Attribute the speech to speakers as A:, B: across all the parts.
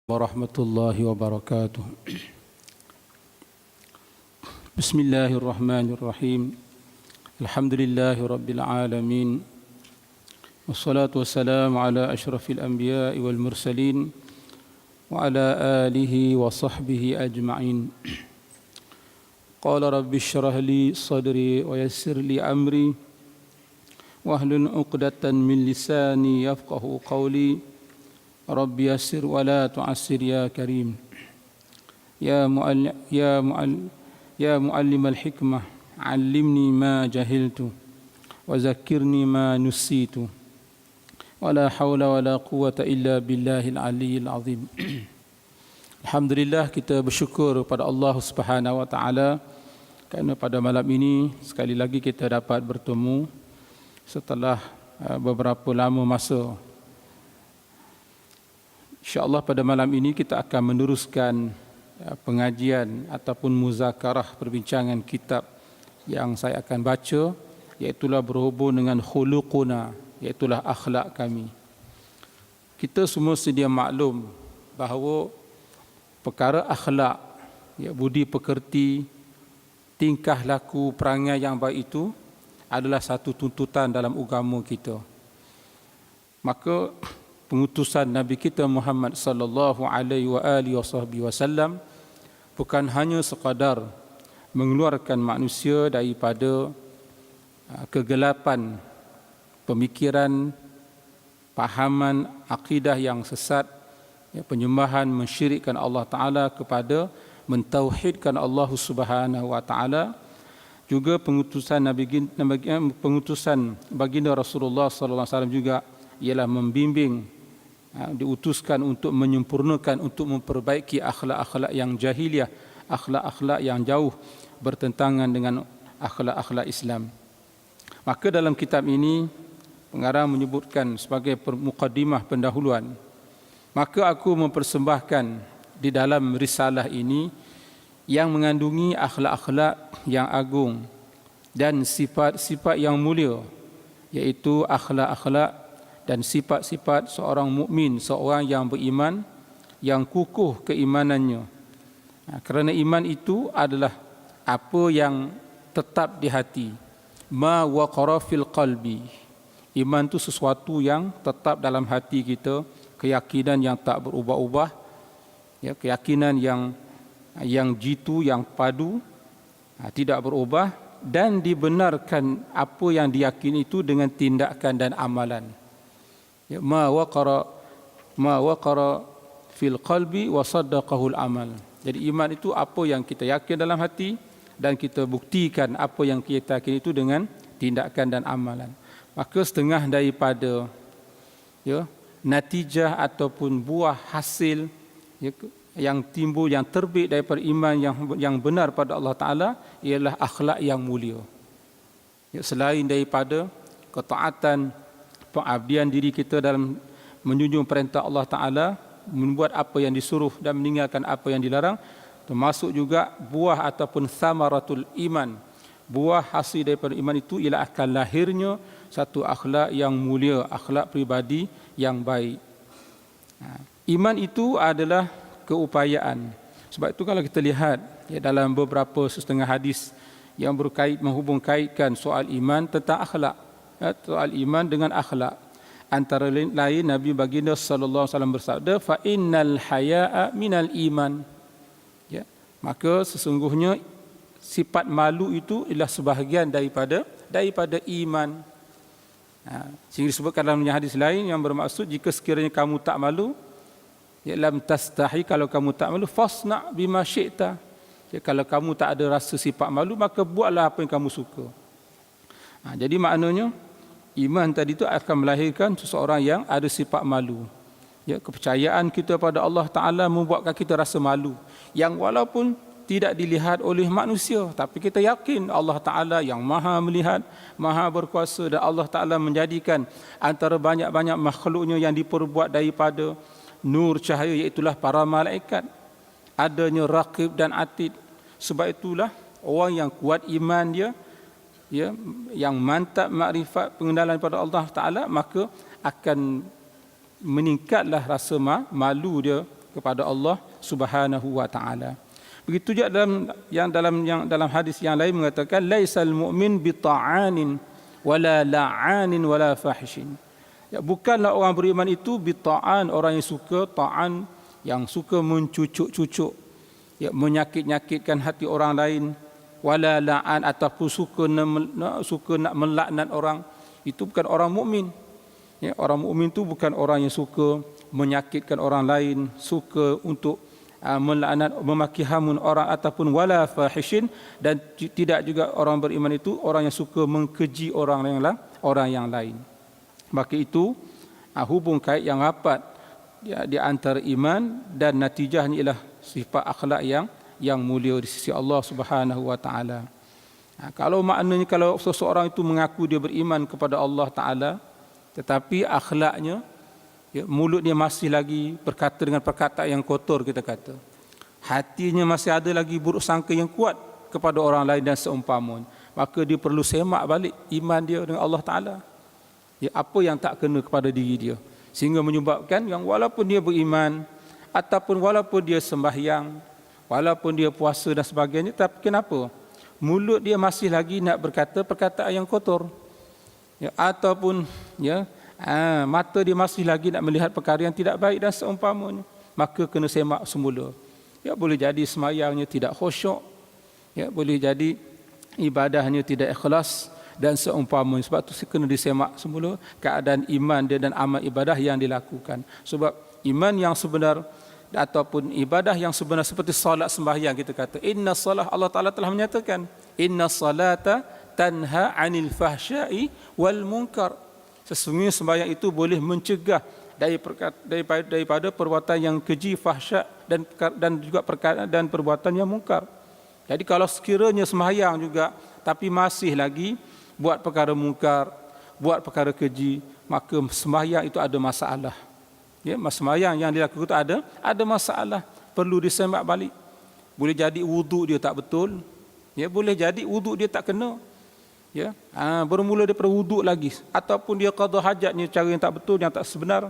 A: Warahmatullahi wabarakatuh. Bismillahirrahmanirrahim. Alhamdulillahi rabbil alamin. Wassalatu wassalamu ala asyrafil anbiya'i wal mursalin wa ala alihi wa sahbihi ajma'in. Qala rabbi syrah li sadri wa yassir li amri wahlul 'uqdatan min lisani yafqahu qawli. Rabbi yassir wa la tu'assir ya karim. Ya muallimal hikmah, 'allimni ma jahiltu wa zakkirni ma nusitu. Wa la hawla wa la quwwata illa billahil aliyyil azim. Alhamdulillah, kita bersyukur pada Allah Subhanahu wa taala kerana pada malam ini sekali lagi kita dapat bertemu setelah beberapa lama masa. InsyaAllah pada malam ini kita akan meneruskan pengajian ataupun muzakarah perbincangan kitab yang saya akan baca, iaitulah berhubung dengan khuluquna, iaitulah akhlak kami. Kita semua sedia maklum bahawa perkara akhlak, budi pekerti, tingkah laku, perangai yang baik itu adalah satu tuntutan dalam agama kita. Maka pengutusan Nabi kita Muhammad sallallahu alaihi wasallam bukan hanya sekadar mengeluarkan manusia daripada kegelapan pemikiran, pahaman akidah yang sesat, penyembahan mensyirikkan Allah Taala kepada mentauhidkan Allah Subhanahu wa taala. Juga pengutusan baginda Rasulullah sallallahu alaihi wasallam juga ialah membimbing, diutuskan untuk menyempurnakan, untuk memperbaiki akhlak-akhlak yang jahiliah, akhlak-akhlak yang jauh bertentangan dengan akhlak-akhlak Islam. Maka dalam kitab ini pengarang menyebutkan sebagai muqaddimah pendahuluan, maka aku mempersembahkan di dalam risalah ini yang mengandungi akhlak-akhlak yang agung dan sifat-sifat yang mulia, iaitu akhlak-akhlak dan sifat-sifat seorang mukmin, seorang yang beriman, yang kukuh keimanannya. Kerana iman itu adalah apa yang tetap di hati. Ma waqara fil qalbi. Iman itu sesuatu yang tetap dalam hati kita, keyakinan yang tak berubah-ubah, keyakinan yang jitu, yang padu, tidak berubah, dan dibenarkan apa yang diyakini itu dengan tindakan dan amalan. Ma waqara fil qalbi wa saddaqahul amal. Jadi iman itu apa yang kita yakin dalam hati dan kita buktikan apa yang kita yakin itu dengan tindakan dan amalan. Maka setengah daripada natijah ataupun buah hasil yang timbul, yang terbit daripada iman yang benar pada Allah Taala ialah akhlak yang mulia. Selain daripada ketaatan, pengabdian diri kita dalam menjunjung perintah Allah Ta'ala, membuat apa yang disuruh dan meninggalkan apa yang dilarang, termasuk juga buah ataupun thamaratul iman. Buah hasil daripada iman itu ialah akan lahirnya satu akhlak yang mulia, akhlak pribadi yang baik. Iman itu adalah keupayaan. Sebab itu kalau kita lihat dalam beberapa setengah hadis yang menghubung kaitkan soal iman tentang akhlak, soal iman dengan akhlak. Antara lain Nabi baginda sallallahu alaihi wasallam bersabda, fa innal haya'a minal iman. Maka sesungguhnya sifat malu itu ialah sebahagian daripada iman. Sehingga disebutkan dalam hadis lain yang bermaksud, jika sekiranya kamu tak malu, lam tastahi, kalau kamu tak malu, fasna bima syi'ta. Kalau kamu tak ada rasa sifat malu, maka buatlah apa yang kamu suka. Jadi maknanya iman tadi itu akan melahirkan seseorang yang ada sifat malu. Kepercayaan kita pada Allah Ta'ala membuatkan kita rasa malu, yang walaupun tidak dilihat oleh manusia, tapi kita yakin Allah Ta'ala yang maha melihat, maha berkuasa, dan Allah Ta'ala menjadikan antara banyak-banyak makhluknya yang diperbuat daripada nur cahaya, iaitulah para malaikat, adanya raqib dan atid. Sebab itulah orang yang kuat iman dia, yang mantap makrifat pengenalan pada Allah Ta'ala, maka akan meningkatlah rasa malu dia kepada Allah Subhanahu wa taala. Begitu juga dalam hadis yang lain mengatakan laisal mu'min bita'anin wala la'anin wala fahishin. Ya, bukanlah orang beriman itu bita'an, orang yang suka ta'an, yang suka mencucuk-cucuk, ya, menyakit-nyakitkan hati orang lain, wala la'an, ataupun suka nak melaknat orang. Itu bukan orang mukmin. Ya, orang mukmin itu bukan orang yang suka menyakitkan orang lain, suka untuk melaknat, memaki hamun orang, ataupun wala fahishin, dan tidak juga orang beriman itu orang yang suka mengkeji orang yang lain. Maka itu hubung kait yang rapat di antara iman dan natijahnya ialah sifat akhlak yang mulia di sisi Allah Subhanahu wa taala. Kalau maknanya kalau seseorang itu mengaku dia beriman kepada Allah taala tetapi akhlaknya, ya, mulut dia masih lagi berkata dengan perkataan yang kotor, kita kata. Hatinya masih ada lagi buruk sangka yang kuat kepada orang lain dan seumpamanya. Maka dia perlu semak balik iman dia dengan Allah Ta'ala. Ya, apa yang tak kena kepada diri dia. Sehingga menyebabkan yang walaupun dia beriman, ataupun walaupun dia sembahyang, walaupun dia puasa dan sebagainya, tapi kenapa? Mulut dia masih lagi nak berkata perkataan yang kotor. Ya, ataupun ya, mata dia masih lagi nak melihat perkara yang tidak baik dan seumpamanya, maka kena semak semula. Ya, boleh jadi semayangnya tidak khusyuk, ya, boleh jadi ibadahnya tidak ikhlas dan seumpamanya. Sebab itu kena disemak semula keadaan iman dia dan amal ibadah yang dilakukan. Sebab iman yang sebenar ataupun ibadah yang sebenar seperti salat sembahyang, kita kata inna salah, Allah Ta'ala telah menyatakan inna salata tanha 'anil fahsya'i wal munkar. Sesungguhnya sembahyang itu boleh mencegah daripada perbuatan yang keji, fahsyak dan juga perbuatan yang mungkar. Jadi kalau sekiranya sembahyang juga tapi masih lagi buat perkara mungkar, buat perkara keji, maka sembahyang itu ada masalah. Ya, sembahyang yang dilakukan itu ada masalah, perlu disemak balik. Boleh jadi wuduk dia tak betul, ya, boleh jadi wuduk dia tak kena. Ya, bermula daripada wuduk lagi, ataupun dia qada hajatnya cara yang tak betul, yang tak sebenar,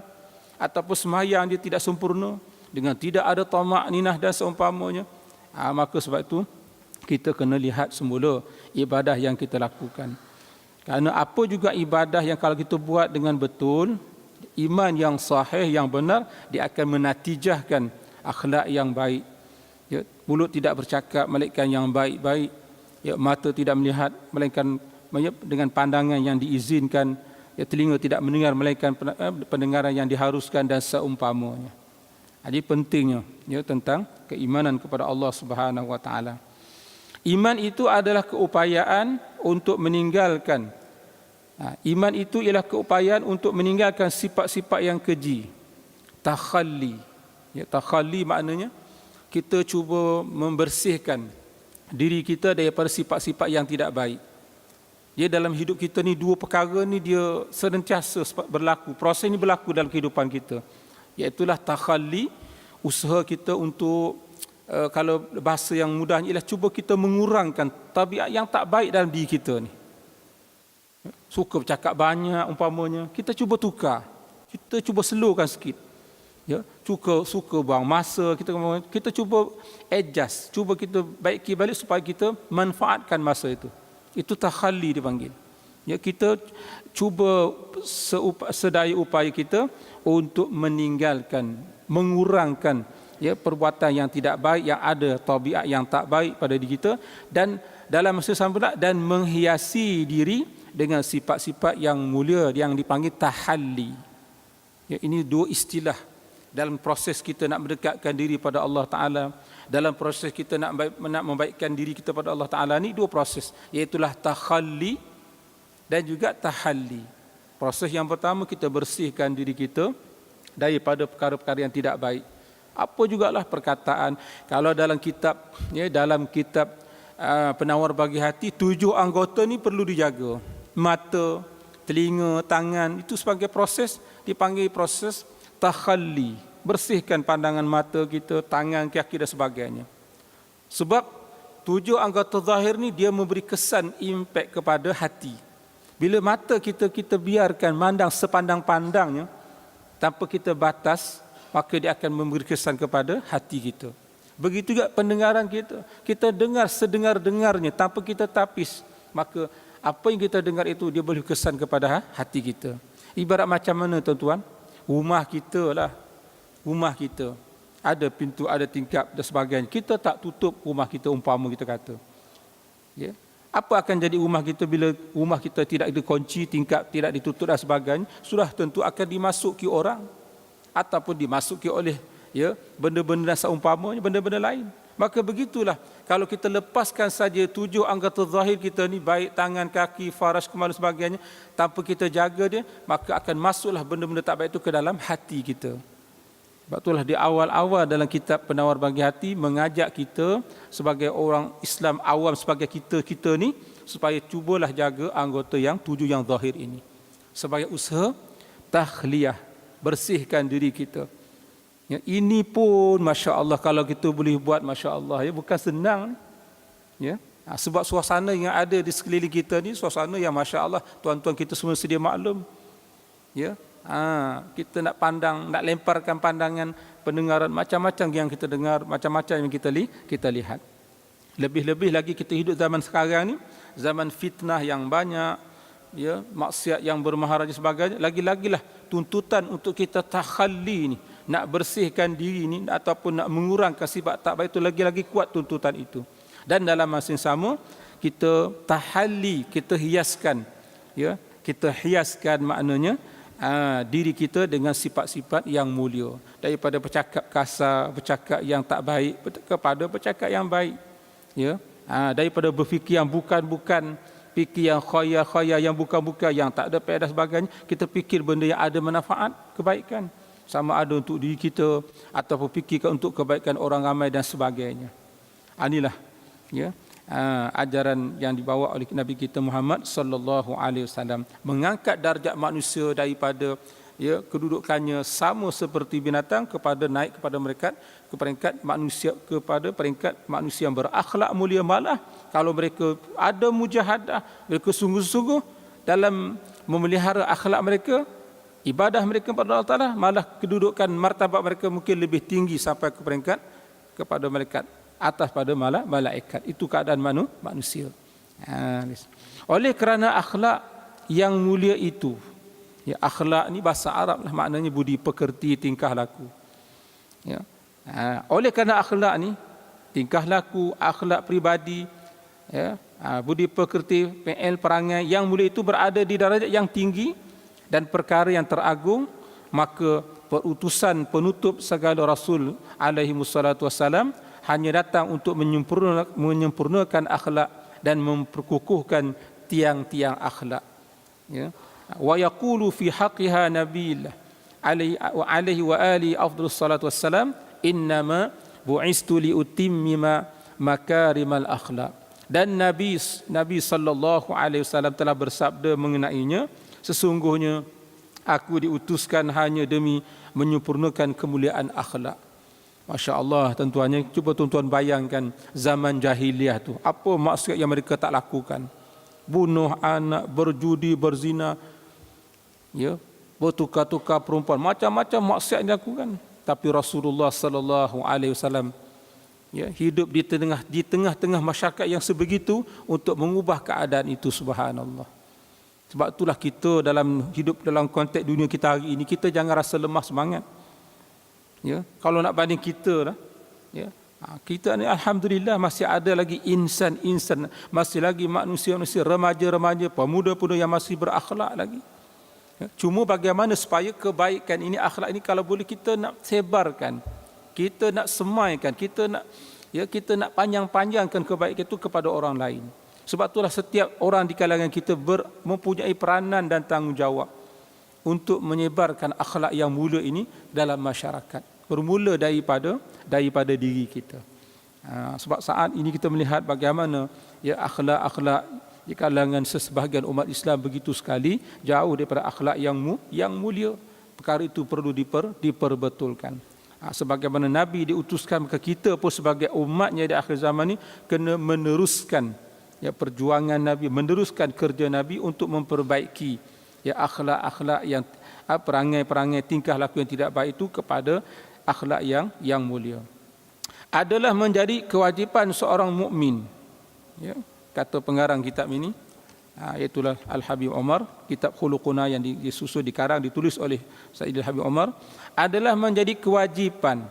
A: ataupun sembahyang dia tidak sempurna dengan tidak ada tamak ninah dan seumpamanya. Maka sebab itu kita kena lihat semula ibadah yang kita lakukan. Kerana apa juga ibadah yang kalau kita buat dengan betul, iman yang sahih, yang benar, dia akan menatijahkan akhlak yang baik. Ya, mulut tidak bercakap melainkan yang baik-baik. Ya, mata tidak melihat melainkan dengan pandangan yang diizinkan. Ya, telinga tidak mendengar melainkan pendengaran yang diharuskan dan seumpamanya. Jadi pentingnya, ya, tentang keimanan kepada Allah Subhanahu wa taala. Iman itu adalah keupayaan untuk meninggalkan. Iman itu ialah keupayaan untuk meninggalkan sifat-sifat yang keji. Takhalli. Ya, takhalli maknanya kita cuba membersihkan diri kita daripada sifat-sifat yang tidak baik. Dia dalam hidup kita ni dua perkara ni dia senantiasa berlaku. Proses ni berlaku dalam kehidupan kita. Iaitulah takhalli, usaha kita untuk kalau bahasa yang mudahnya ialah cuba kita mengurangkan tabiat yang tak baik dalam diri kita ni. Suka bercakap banyak umpamanya, kita cuba tukar. Kita cuba slowkan sikit. Ya, suka buang masa, kita cuba adjust, cuba kita baiki balik supaya kita manfaatkan masa itu. Itu takhalli dipanggil. Ya, kita cuba sedaya upaya kita untuk meninggalkan, mengurangkan, ya, perbuatan yang tidak baik, yang ada tabiat yang tak baik pada diri kita, dan dalam masa sama pula dan menghiasi diri dengan sifat-sifat yang mulia yang dipanggil tahalli. Ya, ini dua istilah dalam proses kita nak mendekatkan diri pada Allah Ta'ala, dalam proses kita nak membaikkan diri kita pada Allah Ta'ala, ni dua proses, iaitulah takhalli dan juga tahalli. Proses yang pertama, kita bersihkan diri kita daripada perkara-perkara yang tidak baik. Apa jugalah perkataan, kalau dalam kitab, ya, dalam kitab penawar bagi hati, 7 anggota ni perlu dijaga. Mata, telinga, tangan, itu sebagai proses dipanggil proses takhalli. Bersihkan pandangan mata kita, tangan, kaki dan sebagainya. Sebab 7 anggota zahir ni dia memberi kesan, impak kepada hati. Bila mata kita biarkan mandang sepandang-pandangnya tanpa kita batas, maka dia akan memberi kesan kepada hati kita. Begitu juga pendengaran kita. Kita dengar sedengar-dengarnya tanpa kita tapis, maka apa yang kita dengar itu dia boleh kesan kepada hati kita. Ibarat macam mana tuan-tuan? Rumah kita ada pintu, ada tingkap dan sebagainya. Kita tak tutup rumah kita, umpama kita kata. Ya. Apa akan jadi rumah kita bila rumah kita tidak dikunci, tingkap tidak ditutup dan sebagainya? Sudah tentu akan dimasuki orang ataupun dimasuki oleh benda-benda seumpamanya, benda-benda lain. Maka begitulah, kalau kita lepaskan saja 7 anggota zahir kita ni, baik tangan, kaki, faras, kemaluan sebagainya, tanpa kita jaga dia, maka akan masuklah benda-benda tak baik itu ke dalam hati kita. Sebab itulah di awal-awal dalam kitab Penawar Bagi Hati mengajak kita sebagai orang Islam awam, sebagai kita ni, supaya cubalah jaga anggota yang 7 yang zahir ini. Sebagai usaha takhliyah, bersihkan diri kita. Ya, ini pun Masya Allah kalau kita boleh buat, Masya Allah, ya, bukan senang. Ya. Sebab suasana yang ada di sekeliling kita ni, suasana yang Masya Allah, tuan-tuan kita semua sedia maklum. Ya. Kita nak pandang, nak lemparkan pandangan pendengaran, macam-macam yang kita dengar, macam-macam yang kita lihat. Lebih-lebih lagi kita hidup zaman sekarang ni, zaman fitnah yang banyak, ya, maksiat yang bermaharaja sebagainya. Lagi-lagilah tuntutan untuk kita takhalli ni, nak bersihkan diri ni ataupun nak mengurangkan sifat tak baik itu, lagi-lagi kuat tuntutan itu. Dan dalam masa yang sama kita tahalli, kita hiaskan, ya, kita hiaskan maknanya diri kita dengan sifat-sifat yang mulia, daripada bercakap kasar, bercakap yang tak baik kepada bercakap yang baik, ya, daripada berfikir yang bukan-bukan, fikir yang khayal-khayal, yang bukan-bukan, yang tak ada faedah sebagainya, kita fikir benda yang ada manfaat, kebaikan, sama ada untuk diri kita ataupun fikirkan untuk kebaikan orang ramai dan sebagainya. Inilah, ya, ajaran yang dibawa oleh Nabi kita Muhammad sallallahu alaihi wasallam, mengangkat darjat manusia daripada, ya, kedudukannya sama seperti binatang kepada naik kepada peringkat manusia, kepada peringkat manusia yang berakhlak mulia. Malah kalau mereka ada mujahadah, mereka sungguh-sungguh dalam memelihara akhlak mereka, ibadah mereka kepada Allah Taala, malah kedudukan martabat mereka mungkin lebih tinggi sampai ke peringkat kepada malaikat, atas pada malaikat. Itu keadaan manusia. Oleh kerana akhlak yang mulia itu, ya, akhlak ni bahasa Arab lah, maknanya budi pekerti, tingkah laku. Ya. Oleh kerana akhlak ni, tingkah laku, akhlak pribadi, ya, budi pekerti, PL, perangai yang mulia itu berada di darjat yang tinggi dan perkara yang teragung, maka perutusan penutup segala Rasul alaihi wassalatu wassalam hanya datang untuk menyempurnakan akhlak dan memperkukuhkan tiang-tiang akhlak. Ya. Wa yaqulu fi haqqiha nabiyillah alaihi wa alihi afdhalus salatu wassalam, innama bu'istu li utimmima makarimal akhlak. Dan Nabi sallallahu alaihi wasallam telah bersabda mengenainya, sesungguhnya aku diutuskan hanya demi menyempurnakan kemuliaan akhlak. Masya Allah, tuan-tuannya, cuba tuan-tuan bayangkan zaman jahiliah tu, apa maksiat yang mereka tak lakukan? Bunuh anak, berjudi, berzina, ya, bertukar-tukar perempuan, macam-macam maksiat yang dilakukan. Tapi Rasulullah sallallahu alaihi wasallam, ya, hidup di tengah-tengah masyarakat yang sebegitu untuk mengubah keadaan itu. Subhanallah. Sebab itulah kita dalam hidup dalam konteks dunia kita hari ini, kita jangan rasa lemah semangat. Ya, kalau nak banding kita lah, ya, kita ni alhamdulillah masih ada lagi insan, masih lagi manusia-manusia, remaja-remaja, pemuda-pemuda yang masih berakhlak lagi. Ya, cuma bagaimana supaya kebaikan ini, akhlak ini, kalau boleh kita nak sebarkan, kita nak semaikan, kita nak panjang-panjangkan kebaikan itu kepada orang lain. Sebab itulah setiap orang di kalangan kita mempunyai peranan dan tanggungjawab untuk menyebarkan akhlak yang mulia ini dalam masyarakat. Bermula daripada diri kita. Sebab saat ini kita melihat bagaimana, ya, akhlak-akhlak di kalangan sesebahagian umat Islam begitu sekali jauh daripada akhlak yang mulia. Perkara itu perlu diperbetulkan. Sebagaimana Nabi diutuskan, maka kita pun sebagai umatnya di akhir zaman ini kena meneruskan, ya, perjuangan Nabi, meneruskan kerja Nabi untuk memperbaiki, ya, akhlak-akhlak perangai-perangai tingkah laku yang tidak baik itu kepada akhlak yang mulia. Adalah menjadi kewajipan seorang mukmin. Ya, kata pengarang kitab ini, iaitulah Al-Habib Omar, kitab Khuluquna yang disusun, dikarang, ditulis oleh Sayyid Al-Habib Omar, adalah menjadi kewajipan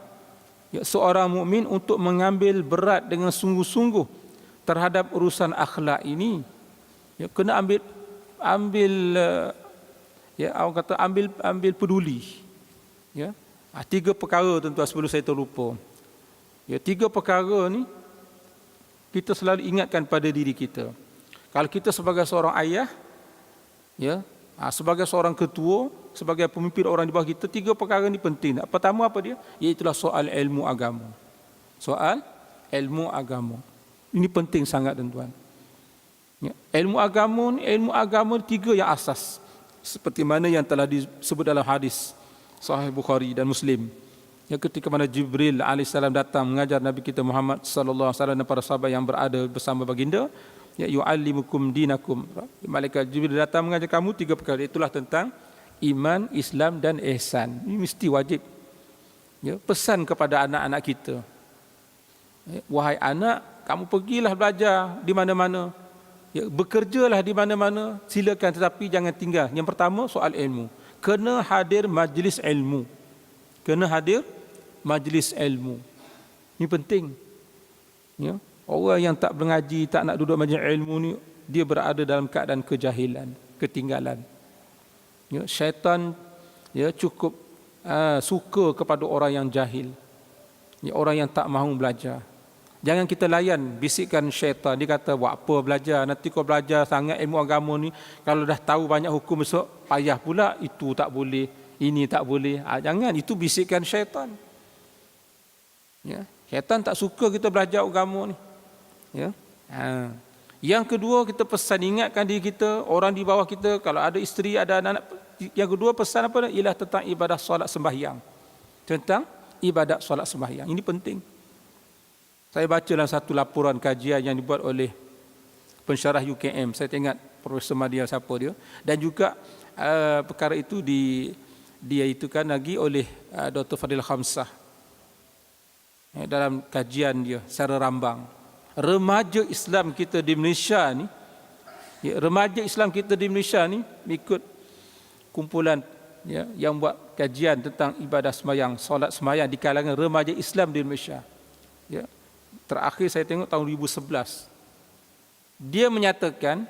A: seorang mukmin untuk mengambil berat dengan sungguh-sungguh terhadap urusan akhlak ini. Ya, kena ambil orang kata ambil peduli. Ya, 3 perkara tuan-tuan sebelum saya terlupa. Ya, 3 perkara ni kita selalu ingatkan pada diri kita. Kalau kita sebagai seorang ayah, ya, sebagai seorang ketua, sebagai pemimpin orang di bawah kita, 3 perkara ni penting. Pertama apa dia? Iaitulah soal ilmu agama. Soal ilmu agama. Ini penting sangat tuan-tuan. Ya, ilmu agama 3 yang asas. Seperti mana yang telah disebut dalam hadis Sahih Bukhari dan Muslim. Ya, ketika mana Jibril alaihissalam datang mengajar Nabi kita Muhammad sallallahu alaihi wasallam dan para sahabat yang berada bersama baginda, ya yu'allimukum dinakum. Malaikat Jibril datang mengajar kamu 3 perkara. Itulah tentang iman, Islam dan ihsan. Ini mesti wajib. Ya, pesan kepada anak-anak kita. Ya, wahai anak, kamu pergilah belajar di mana-mana. Ya, bekerjalah di mana-mana, silakan, tetapi jangan tinggal. Yang pertama soal ilmu. Kena hadir majlis ilmu. Kena hadir majlis ilmu. Ini penting. Ya. Orang yang tak mengaji, tak nak duduk majlis ilmu ni, dia berada dalam keadaan kejahilan, ketinggalan. Ya, syaitan cukup suka kepada orang yang jahil. Ya, orang yang tak mahu belajar. Jangan kita layan bisikan syaitan. Dia kata, buat apa belajar? Nanti kau belajar sangat ilmu agama ni, kalau dah tahu banyak hukum besok, payah pula, itu tak boleh, ini tak boleh. Jangan, itu bisikan syaitan. Ya, syaitan tak suka kita belajar agama ni. Ya. Yang kedua, kita pesan, ingatkan diri kita, orang di bawah kita, kalau ada isteri, ada anak-anak. Yang kedua pesan apa? Ialah tentang ibadah solat sembahyang. Tentang ibadat solat sembahyang. Ini penting. Saya baca dalam satu laporan kajian yang dibuat oleh pensyarah UKM. Saya tengok Profesor Madia siapa dia. Dan juga perkara itu diitukan lagi oleh Dr. Fadil Khamsah dalam kajian dia secara rambang. Remaja Islam kita di Malaysia ni, ikut kumpulan yang buat kajian tentang ibadah sembahyang, solat sembahyang di kalangan remaja Islam di Malaysia. Ya. Terakhir saya tengok tahun 2011. Dia menyatakan,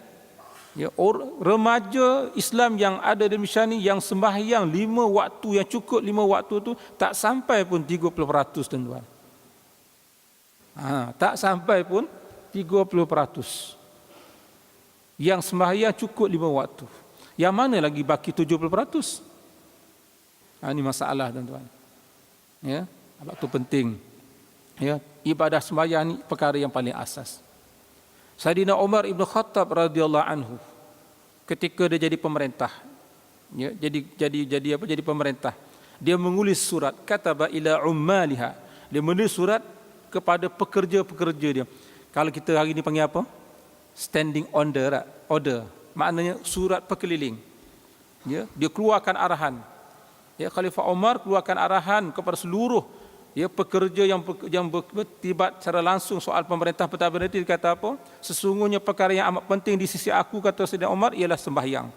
A: remaja Islam yang ada di Malaysia ni yang sembahyang 5 waktu, yang cukup 5 waktu tu tak sampai pun 30%, tuan-tuan. Tak sampai pun 30%. Yang sembahyang cukup 5 waktu. Yang mana lagi baki 70%? Ini masalah, tuan-tuan. Ya, waktu penting. Ya, ibadah sembahyang ni perkara yang paling asas. Sayyidina Umar Ibn Khattab radhiyallahu anhu, ketika dia jadi pemerintah, ya, jadi pemerintah, dia menulis surat, kataba ila ummaliha, dia menulis surat kepada pekerja-pekerja dia. Kalau kita hari ini panggil apa? Standing order. Maknanya surat perkeliling. Ya, dia keluarkan arahan. Ya, Khalifah Umar keluarkan arahan kepada seluruh pekerja yang bertibat secara langsung soal pemerintah pertama nanti. Dia kata apa? Sesungguhnya perkara yang amat penting di sisi aku, kata Sayyidina Umar, ialah sembahyang.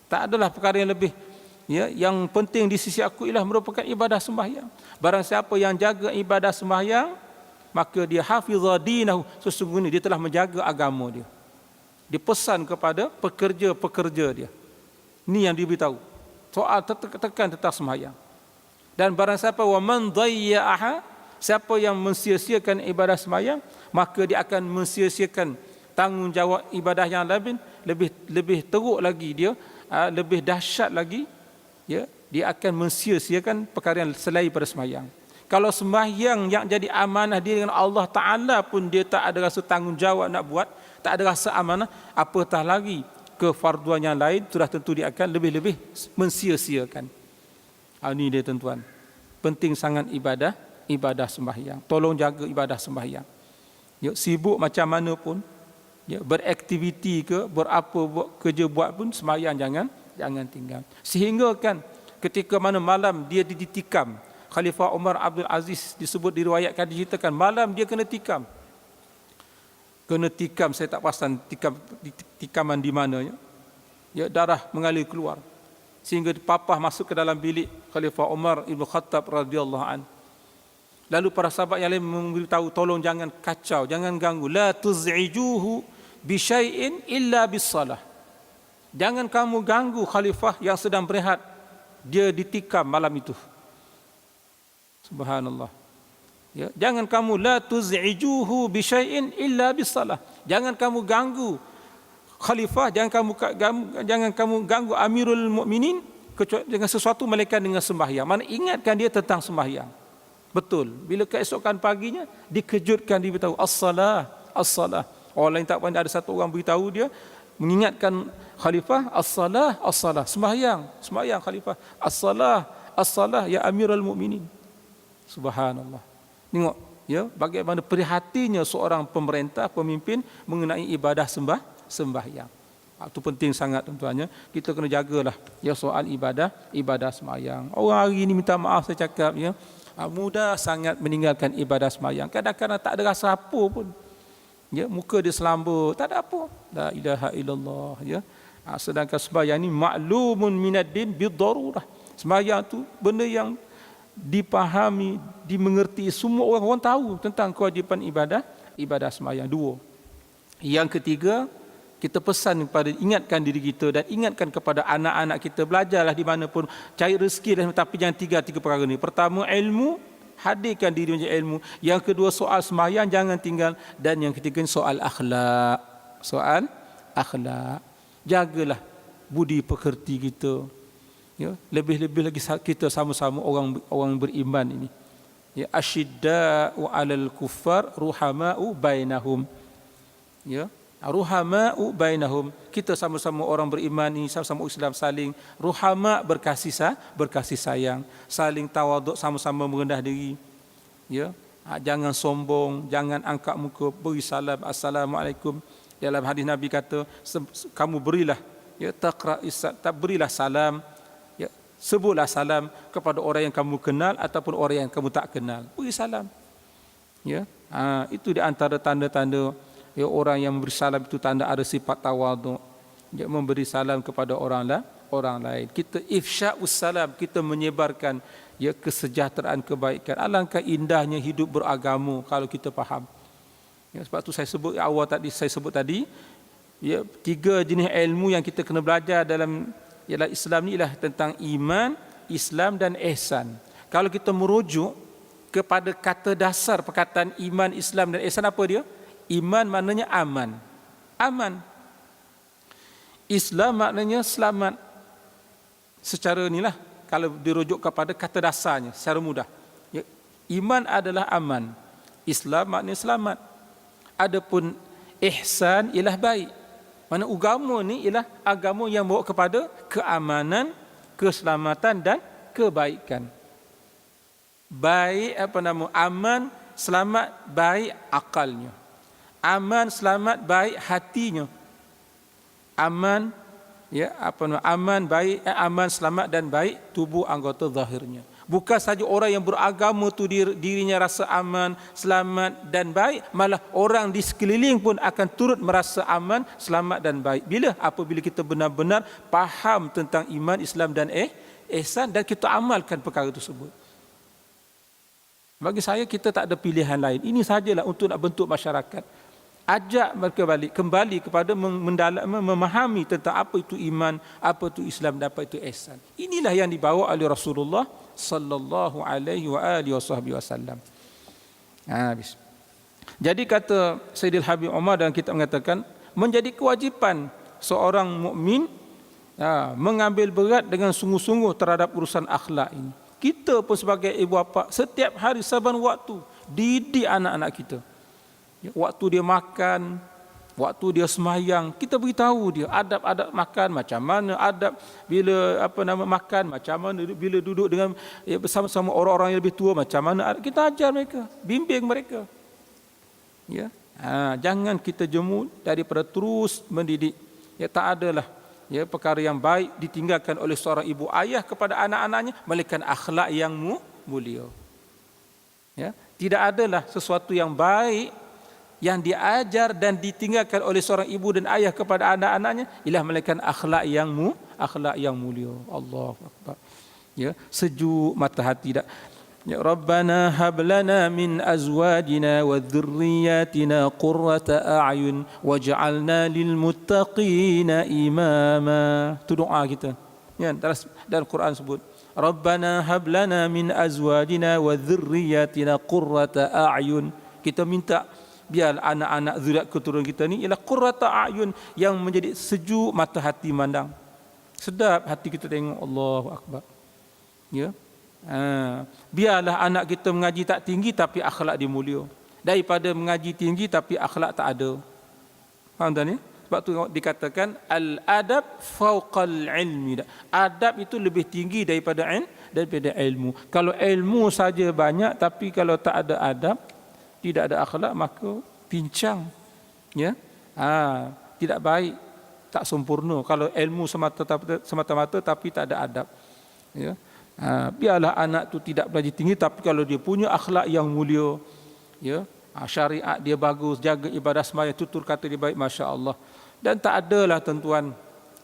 A: Tak adalah perkara yang lebih. Ya, yang penting di sisi aku ialah merupakan ibadah sembahyang. Barang siapa yang jaga ibadah sembahyang, maka dia hafizah dinahu, sesungguhnya dia telah menjaga agama dia. Dia pesan kepada pekerja-pekerja dia. Ini yang diberitahu. Soal tekan tentang sembahyang. Dan barang siapa wa man dhayya'aha, siapa yang mensia-siakan ibadah sembahyang, maka dia akan mensia-siakan tanggungjawab ibadah yang lebih teruk lagi dia, lebih dahsyat lagi, ya, dia akan mensia-siakan perkara yang selain pada sembahyang. Kalau sembahyang yang jadi amanah dia dengan Allah Ta'ala pun dia tak ada rasa tanggungjawab nak buat, tak ada rasa amanah, apatah lagi kefarduan yang lain, sudah tentu dia akan lebih-lebih mensia-siakan. Ini dia, tuan-tuan. Penting sangat ibadah sembahyang. Tolong jaga ibadah sembahyang. Ya, sibuk macam mana pun, ya, beraktiviti ke, berapa buat kerja buat pun sembahyang jangan tinggal. Sehingga kan ketika mana malam dia ditikam, Khalifah Umar Abdul Aziz disebut diriwayatkan diceritakan malam dia kena tikam. Saya tak pasti tikaman di mana ya. Ya, darah mengalir keluar. Sehingga papah masuk ke dalam bilik Khalifah Umar Ibn Khattab radhiyallahu an. Lalu para sahabat yang lain memberitahu, tolong jangan kacau, jangan ganggu. La tuz'ijuhu bi syai'in illa bis salah. Jangan kamu ganggu khalifah yang sedang berehat. Dia ditikam malam itu. Subhanallah. Ya, jangan kamu la tuz'ijuhu bi syai'in illa bis salah. Jangan kamu ganggu khalifah, jangan kamu ganggu Amirul Mukminin dengan sesuatu melainkan dengan sembahyang. Mana ingatkan dia tentang sembahyang. Betul. Bila keesokan paginya dikejutkan, diberitahu as-salah, as-salah. Orang lain tak pandai, ada satu orang beritahu dia, mengingatkan khalifah, as-salah, as-salah, sembahyang khalifah, as-salah, as-salah ya Amirul Mukminin. Subhanallah. Tengok ya bagaimana prihatinnya seorang pemerintah, pemimpin mengenai ibadah sembahyang. Itu penting sangat tuan-tuannya. Kita kena jagalah ya soal ibadah sembahyang. Orang hari ini minta maaf saya cakap ya, mudah sangat meninggalkan ibadah sembahyang. Kadang-kadang tak ada rasa apa pun. Ya, muka dia selamba, tak ada apa. La ilaha illallah ya. Sedangkan sembahyang ni maklumun minad din bidarurah. Sembahyang tu benda yang dipahami, dimengerti, semua orang tahu tentang kewajipan ibadah sembahyang. Dua. Yang ketiga, kita pesan kepada, ingatkan diri kita dan ingatkan kepada anak-anak kita, belajarlah di mana pun, cari rezeki lah, tapi jangan tiga perkara ni. Pertama, ilmu, hadirkan diri menjadi ilmu. Yang kedua, soal sembahyang jangan tinggal, dan yang ketiga soal akhlak. Soal akhlak. Jagalah budi pekerti kita. Ya, lebih-lebih lagi kita sama-sama orang beriman ini. Ya, asyidda'u 'alal kuffar ruhama'u bainahum. Ya, ruhama'u bainahum. Kita sama-sama orang beriman ini, sama-sama Islam, saling ruhama, berkasih sayang, saling tawaduk, sama-sama merendah diri. Ya, jangan sombong, jangan angkat muka, beri salam, assalamualaikum. Dalam hadis Nabi kata, kamu berilah ya berilah salam, ya, sebutlah salam kepada orang yang kamu kenal ataupun orang yang kamu tak kenal. Beri salam. Ya, itu di antara tanda-tanda ya, orang yang memberi salam itu tanda ada sifat tawaduk. Dia memberi salam kepada orang lain. Kita ifsya'us salam, kita menyebarkan ya kesejahteraan, kebaikan. Alangkah indahnya hidup beragama kalau kita faham. Ya, sebab tu saya sebut tadi ya, 3 jenis ilmu yang kita kena belajar dalam ialah Islam ni ialah tentang iman, Islam dan ihsan. Kalau kita merujuk kepada kata dasar perkataan iman, Islam dan ihsan, apa dia? Iman maknanya aman. Aman. Islam maknanya selamat. Secara inilah kalau dirujuk kepada kata dasarnya secara mudah. Ya, iman adalah aman. Islam maknanya selamat. Adapun ihsan ialah baik. Mana agama ni ialah agama yang bawa kepada keamanan, keselamatan dan kebaikan. Baik aman, selamat, baik akalnya. Aman, selamat, baik hatinya. Aman, ya aman, baik, aman, selamat dan baik tubuh anggota zahirnya. Bukan saja orang yang beragama tu dirinya rasa aman, selamat dan baik, malah orang di sekeliling pun akan turut merasa aman, selamat dan baik. Apabila kita benar-benar faham tentang iman, Islam dan ihsan dan kita amalkan perkara tersebut. Bagi saya kita tak ada pilihan lain. Ini sajalah untuk nak bentuk masyarakat. Ajak mereka kembali kepada memahami tentang apa itu iman, apa itu Islam dan apa itu ihsan. Inilah yang dibawa oleh Rasulullah sallallahu alaihi wa alihi wasallam. Jadi kata Sayyidil Habib Umar dalam kitab mengatakan, menjadi kewajipan seorang mukmin mengambil berat dengan sungguh-sungguh terhadap urusan akhlak ini. Kita pun sebagai ibu bapa setiap hari saban waktu didik anak-anak kita. Waktu dia makan, waktu dia sembahyang, kita beritahu dia adab-adab makan macam mana, adab bila makan macam mana, bila duduk dengan bersama-sama orang-orang yang lebih tua macam mana, kita ajar mereka, bimbing mereka. Ya, Jangan kita jemu daripada terus mendidik. Ya, tak adalah ya perkara yang baik ditinggalkan oleh seorang ibu ayah kepada anak-anaknya melainkan akhlak yang mulia. Ya, tidak adalah sesuatu yang baik yang diajar dan ditinggalkan oleh seorang ibu dan ayah kepada anak-anaknya ialah melainkan akhlak yang mulia. Allahu akbar. Ya, sejuk mata hati dak. Ya Rabbana hab lana min azwajina wa dhurriyyatina qurrata a'yun waj'alna lil muttaqina imama. Itu doa kita. Ya, dalam Quran sebut Rabbana hab lana min azwajina wa dhurriyyatina qurrata a'yun. Kita minta biar anak-anak zuriat keturunan kita ni ialah qurrata a'yun, yang menjadi sejuk mata hati mandang. Sedap hati kita tengok. Allahu akbar. Ya. Biarlah anak kita mengaji tak tinggi tapi akhlak dia mulia, daripada mengaji tinggi tapi akhlak tak ada. Faham tak ni? Sebab tu dikatakan al-adab fauqal ilmi. Adab itu lebih tinggi daripada ilmu. Kalau ilmu saja banyak tapi kalau tak ada adab, tidak ada akhlak, maka pincang. Ya. Tidak baik, tak sempurna. Kalau ilmu semata-mata tapi tak ada adab. Ya. Biarlah anak tu tidak belajar tinggi tapi kalau dia punya akhlak yang mulia, ya, syariat dia bagus, jaga ibadah sembahyang, tutur kata dia baik, masya-Allah. Dan tak adalah tuan-tuan,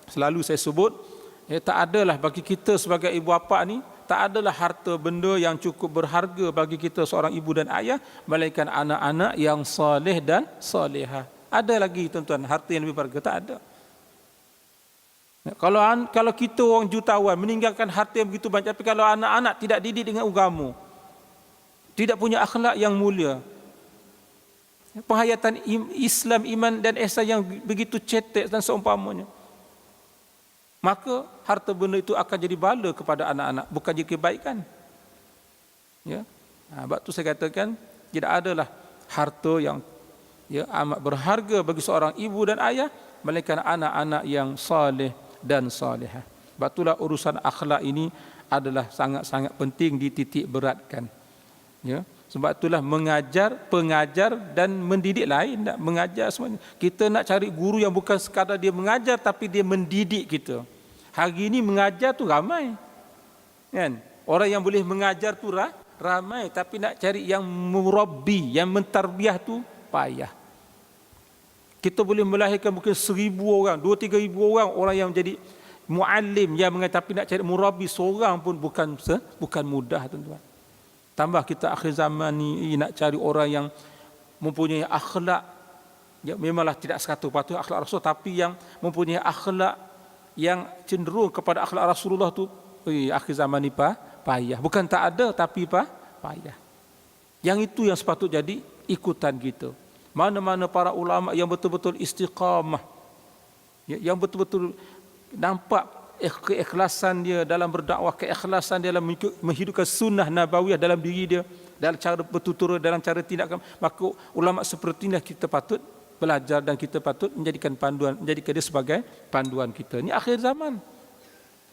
A: selalu saya sebut, ya, tak adalah bagi kita sebagai ibu bapa ni, tak adalah harta benda yang cukup berharga bagi kita seorang ibu dan ayah melainkan anak-anak yang soleh dan solehah. Ada lagi tuan-tuan harta yang lebih berharga? Tak ada. Kalau kita orang jutawan meninggalkan harta yang begitu banyak, tapi kalau anak-anak tidak didik dengan agama, tidak punya akhlak yang mulia, penghayatan Islam, iman dan ihsan yang begitu cetek dan seumpamanya, maka harta benda itu akan jadi bala kepada anak-anak, bukan jadi kebaikan. Ya, sebab tu saya katakan tidak adalah harta yang amat berharga bagi seorang ibu dan ayah melainkan anak-anak yang saleh dan salihah. Sebab itulah urusan akhlak ini adalah sangat-sangat penting dititik beratkan. Ya, sebab itulah pengajar dan mendidik lain, nak mengajar semuanya. Kita nak cari guru yang bukan sekadar dia mengajar tapi dia mendidik kita. Hari ini mengajar tu ramai. Kan? Orang yang boleh mengajar tu ramai, tapi nak cari yang murabbi, yang mentarbiah tu payah. Kita boleh melahirkan mungkin 1,000 orang, 2-3 ribu orang yang jadi muallim yang mengajar, tapi nak cari murabbi seorang pun bukan mudah, tuan-tuan. Tambah kita akhir zaman ni nak cari orang yang mempunyai akhlak, ya, memanglah tidak sekatu patuh akhlak Rasul, tapi yang mempunyai akhlak yang cenderung kepada akhlak Rasulullah tu, akhir zaman ni payah. Bukan tak ada tapi payah. Yang itu yang sepatut jadi ikutan kita. Mana-mana para ulama yang betul-betul istiqamah, yang betul-betul nampak keikhlasan dia dalam berdakwah, keikhlasan dia dalam menghidupkan sunnah nabawiyah dalam diri dia, dalam cara bertutur, dalam cara tindakan, maka ulama seperti inilah kita patut belajar dan kita patut menjadikan dia sebagai panduan kita. Ini akhir zaman.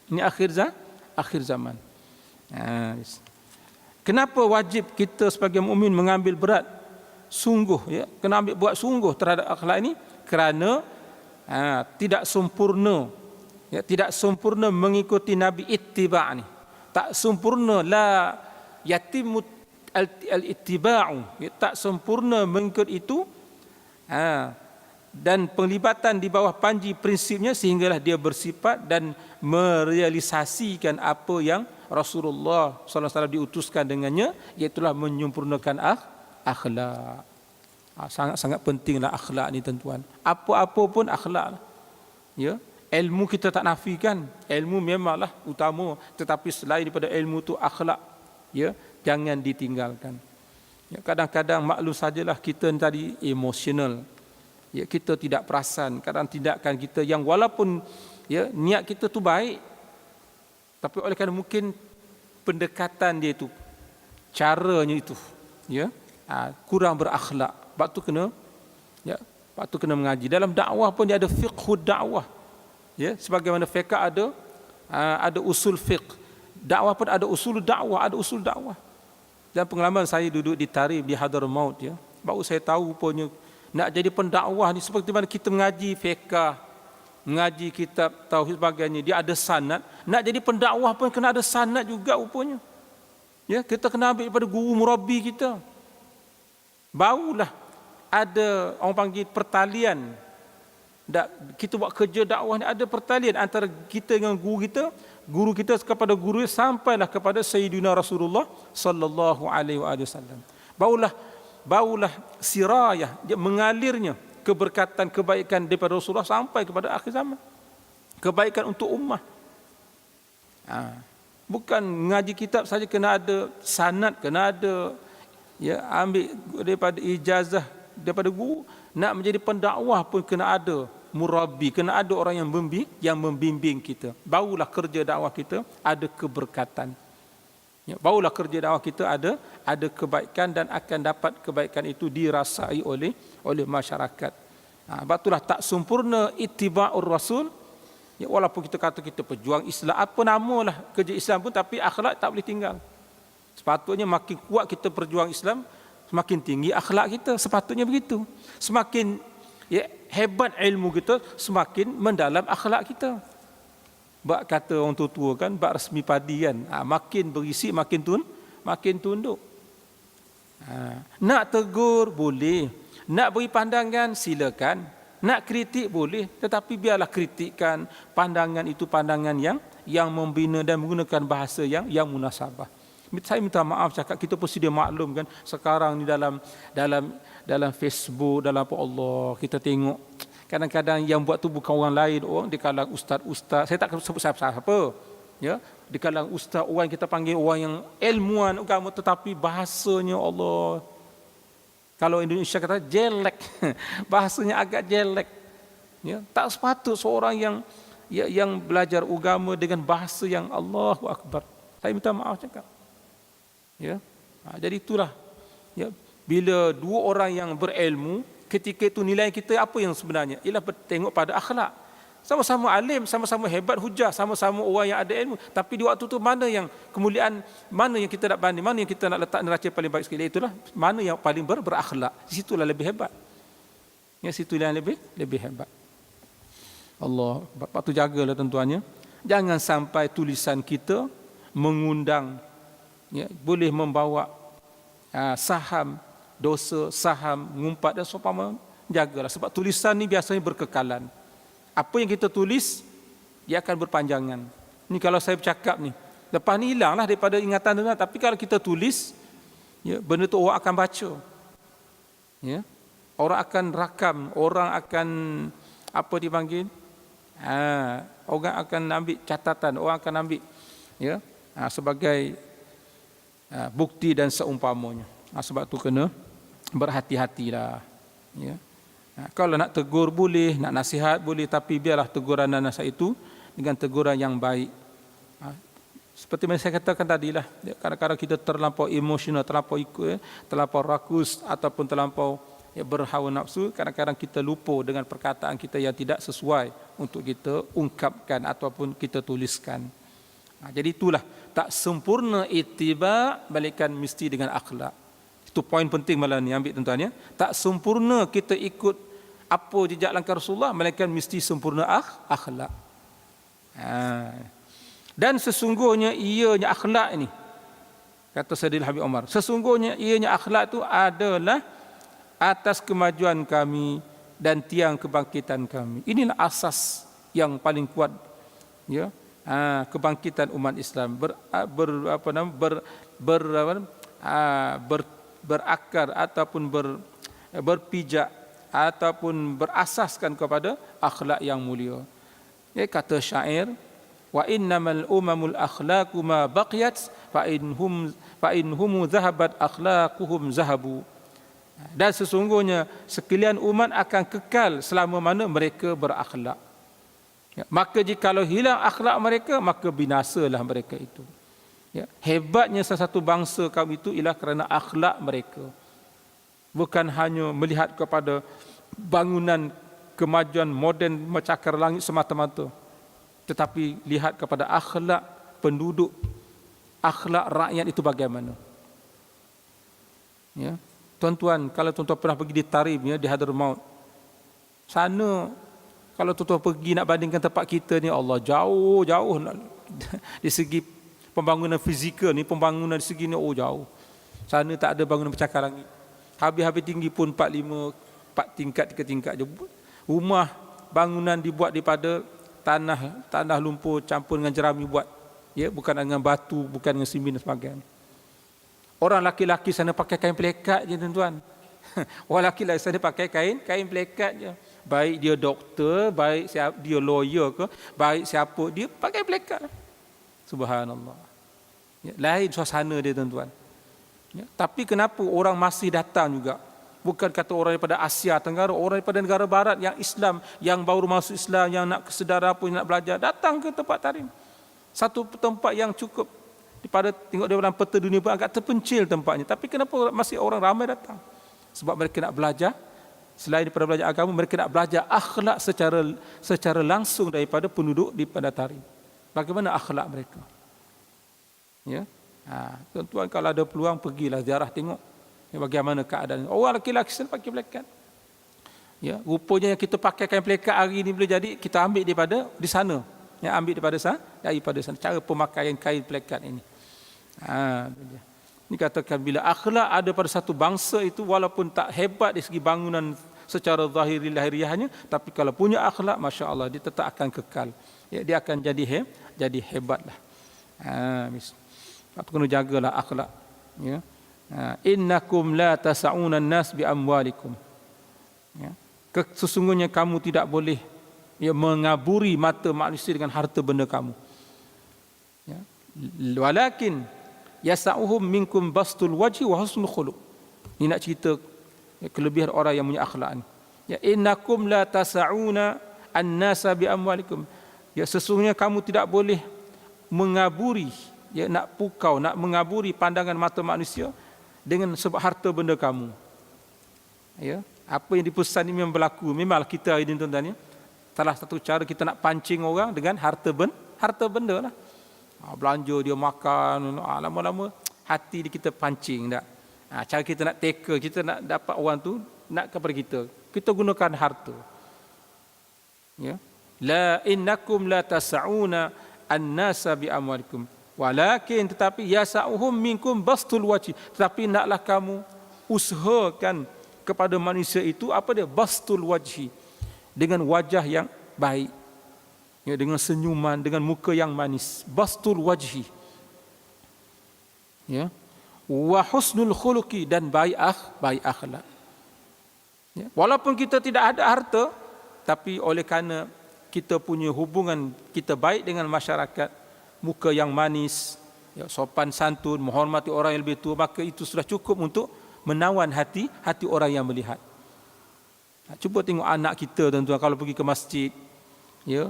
A: Ini akhir zaman. Kenapa wajib kita sebagai mukmin mengambil berat sungguh, ya, kena ambil buat sungguh terhadap akhlak ini? Kerana tidak sempurna, ya, tidak sempurna mengikuti Nabi ittiba' ni. Tak sempurna, la yatimmu al-ittiba'u, ya, tak sempurna mengikut itu. Dan penglibatan di bawah panji prinsipnya sehinggalah dia bersifat dan merealisasikan apa yang Rasulullah SAW diutuskan dengannya, iaitulah menyempurnakan akhlak. Sangat-sangat pentinglah akhlak ni, tuan-tuan. Apa-apa pun akhlak. Ya, ilmu kita tak nafikan, ilmu memanglah utama, tetapi selain daripada ilmu tu akhlak, ya, jangan ditinggalkan. Ya, kadang-kadang maklum sajalah kita tadi emosional. Ya, kita tidak perasan kadang tindakan kita yang walaupun, ya, niat kita tu baik, tapi oleh kerana mungkin pendekatan dia itu, caranya itu, ya, kurang berakhlak. Sebab tu kena mengaji. Dalam dakwah pun dia ada fiqhud dakwah. Ya, sebagaimana fiqh ada usul fiqh. Dakwah pun ada usul dakwah, Dan pengalaman saya duduk di Tarif di Hadramaut, ya, baru saya tahu punya nak jadi pendakwah ni seperti mana kita mengaji fiqh, mengaji kitab tauhid sebagainya, dia ada sanad. Nak jadi pendakwah pun kena ada sanad juga rupanya. Ya, kita kena ambil daripada guru murabbi kita. Barulah ada orang panggil pertalian. Kita buat kerja dakwah ni ada pertalian antara kita dengan guru kita kepada guru sampailah kepada Sayyidina Rasulullah sallallahu alaihi wasallam. Barulah sirayah, dia mengalirnya keberkatan kebaikan daripada Rasulullah sampai kepada akhir zaman. Kebaikan untuk ummah. Bukan mengaji kitab saja, kena ada sanad, kena ada ambil daripada ijazah daripada guru. Nak menjadi pendakwah pun kena ada murabbi, kena ada orang yang membimbing kita. Barulah kerja dakwah kita ada keberkatan. Barulah kerja dakwah kita ada kebaikan dan akan dapat kebaikan itu dirasai oleh masyarakat. Sebab itulah tak sempurna ittiba'ur rasul. Walaupun kita kata kita pejuang Islam, apa namalah kerja Islam pun, tapi akhlak tak boleh tinggal. Sepatutnya makin kuat kita berjuang Islam, semakin tinggi akhlak kita. Sepatutnya begitu. Semakin hebat ilmu kita, semakin mendalam akhlak kita. Bak kata orang tua kan, bak resmi padi kan, makin berisi makin tunduk. Nak tegur boleh, nak beri pandangan silakan, nak kritik boleh, tetapi biarlah kritikan pandangan itu pandangan yang membina dan menggunakan bahasa yang munasabah. Saya minta maaf cakap, kita pun sedia maklum kan, sekarang ni dalam Facebook, dalam apa Allah, kita tengok kadang-kadang yang buat tu bukan orang lain, orang di kalangan ustaz-ustaz. Saya tak sebut siapa. Ya, di kalangan ustaz, orang kita panggil orang yang ilmuwan agama, tetapi bahasanya Allah, kalau Indonesia kata jelek, bahasanya agak jelek. Ya, tak sepatut seorang yang belajar agama dengan bahasa yang Allahu Akbar. Saya minta maaf cakap. Ya, jadi itulah. Ya, bila dua orang yang berilmu, ketika itu nilai kita apa yang sebenarnya? Ialah bertengok pada akhlak. Sama-sama alim, sama-sama hebat hujah, sama-sama orang yang ada ilmu. Tapi di waktu itu mana yang kemuliaan, mana yang kita nak banding, mana yang kita nak letak neraca paling baik sekali, itulah mana yang paling berakhlak. Situlah lebih hebat. Ya, situlah yang lebih hebat. Allah, patut jagalah tuan-tuannya. Jangan sampai tulisan kita mengundang, boleh membawa saham dosa, saham ngumpat dan seumpama. Jagalah, sebab tulisan ni biasanya berkekalan. Apa yang kita tulis, dia akan berpanjangan. Ni kalau saya bercakap ni, lepas ni hilanglah daripada ingatan dunia. Tapi kalau kita tulis, benda tu orang akan baca. Orang akan rakam, orang akan apa dipanggil? Orang akan ambil catatan, orang akan ambil sebagai bukti dan seumpamanya. Sebab tu kena berhati-hatilah. Kalau nak tegur boleh, nak nasihat boleh, tapi biarlah teguran dan nasihat itu dengan teguran yang baik. Seperti yang saya katakan tadilah, kadang-kadang kita terlampau emosional, terlampau ikut, terlampau rakus ataupun terlampau berhawa nafsu, kadang-kadang kita lupa dengan perkataan kita yang tidak sesuai untuk kita ungkapkan ataupun kita tuliskan. Jadi itulah, tak sempurna ittiba melainkan mesti dengan akhlak. Itu poin penting malam ni, ambil tuan-tuan ya. Tak sempurna kita ikut apa jejak langkah Rasulullah melainkan mesti sempurna akhlak. Dan sesungguhnya ianya akhlak ini, kata Sayyidina Habib Umar, sesungguhnya ianya akhlak itu adalah atas kemajuan kami dan tiang kebangkitan kami. Inilah asas yang paling kuat, kebangkitan umat Islam berakar ataupun berpijak ataupun berasaskan kepada akhlak yang mulia. Kata syair, wa innamal umamul akhlaqu ma baqiyat fa inhum zahabat akhlaquhum zahabu. Dan sesungguhnya sekalian umat akan kekal selama mana mereka berakhlak. Maka jikalau hilang akhlak mereka, maka binasalah mereka itu. Hebatnya satu bangsa kaum itu ialah kerana akhlak mereka. Bukan hanya melihat kepada bangunan kemajuan moden mencakar langit semata-mata, tetapi lihat kepada akhlak penduduk, akhlak rakyat itu bagaimana. Tuan-tuan, kalau tuan-tuan pernah pergi di Tarim, ya, di Hadramaut, sana kalau tuan-tuan pergi nak bandingkan tempat kita ni, Allah, jauh di segi pembangunan fizikal ni, pembangunan di segi ni, jauh. Sana tak ada bangunan bercakar langit. Habis-habis tinggi pun 4 tingkat, 3 tingkat je. Rumah bangunan dibuat daripada tanah lumpur campur dengan jerami buat. Ya, bukan dengan batu, bukan dengan simen dan sebagainya. Orang laki-laki sana pakai kain pelekat je, tuan-tuan. Orang laki-laki sana pakai kain pelekat je. Baik dia doktor, baik dia lawyer ke, baik siapa, dia pakai pelekat. Subhanallah. Ya, lain suasana dia, tuan-tuan. Ya, tapi kenapa orang masih datang juga? Bukan kata orang daripada Asia Tenggara, orang daripada negara barat yang Islam, yang baru masuk Islam, yang nak kesedaran apa, yang nak belajar, datang ke tempat Tarim. Satu tempat yang cukup, daripada tengok dalam peta dunia pun agak terpencil tempatnya. Tapi kenapa masih orang ramai datang? Sebab mereka nak belajar, selain daripada belajar agama, mereka nak belajar akhlak secara langsung daripada penduduk di pada Tarim. Bagaimana akhlak mereka? Ya, tuan-tuan, kalau ada peluang pergilah ziarah, tengok bagaimana keadaan. Orang lelaki sana pakai pelekat. Ya, rupanya yang kita pakai kain pelekat hari ini boleh jadi kita ambil daripada di sana. Yang ambil daripada sana cara pemakaian kain pelekat ini. Ini katakan bila akhlak ada pada satu bangsa itu, walaupun tak hebat di segi bangunan secara zahiri lahiriahnya, tapi kalau punya akhlak, Masya Allah, dia tetap akan kekal. Ya, dia akan jadi hebatlah. Kena jagalah akhlak. Ya. Innakum la tasa'una an-nas bi amwalikum. Ya. Sesungguhnya kamu tidak boleh mengaburi mata manusia dengan harta benda kamu. Ya. Walakin yasa'uhum minkum bastul wajhi wa husnul khuluq. Ini nak cerita kelebihan orang yang punya akhlak ni. Ya, innakum la tasa'una an-nasa bi amwalikum. Ya, sesungguhnya kamu tidak boleh mengaburi, ya, nak pukau, nak mengaburi pandangan mata manusia dengan sebab harta benda kamu. Ya, apa yang dipesan ini memang berlaku. Memanglah kita hari ini, tuan-tuan, ya, salah satu cara kita nak pancing orang dengan harta benda lah. Belanja dia makan, lama-lama hati kita pancing tak. Cara kita nak tackle, kita nak dapat orang tu nak kepada kita gunakan harta. Ya, la innakum la tas'una an-nasa bi amwalikum walakin, tetapi yasa'uhum minkum bastul wajhi, tetapi naklah kamu usahakan kepada manusia itu apa dia, bastul wajhi, dengan wajah yang baik, ya, dengan senyuman, dengan muka yang manis, bastul wajhi, ya, wa husnul khuluqi, dan baik akhlak. Ya, walaupun kita tidak ada harta, tapi oleh kerana kita punya hubungan kita baik dengan masyarakat, muka yang manis, ya, sopan santun, menghormati orang yang lebih tua, maka itu sudah cukup untuk menawan hati orang yang melihat. Cuba tengok anak kita, tuan-tuan, kalau pergi ke masjid, ya,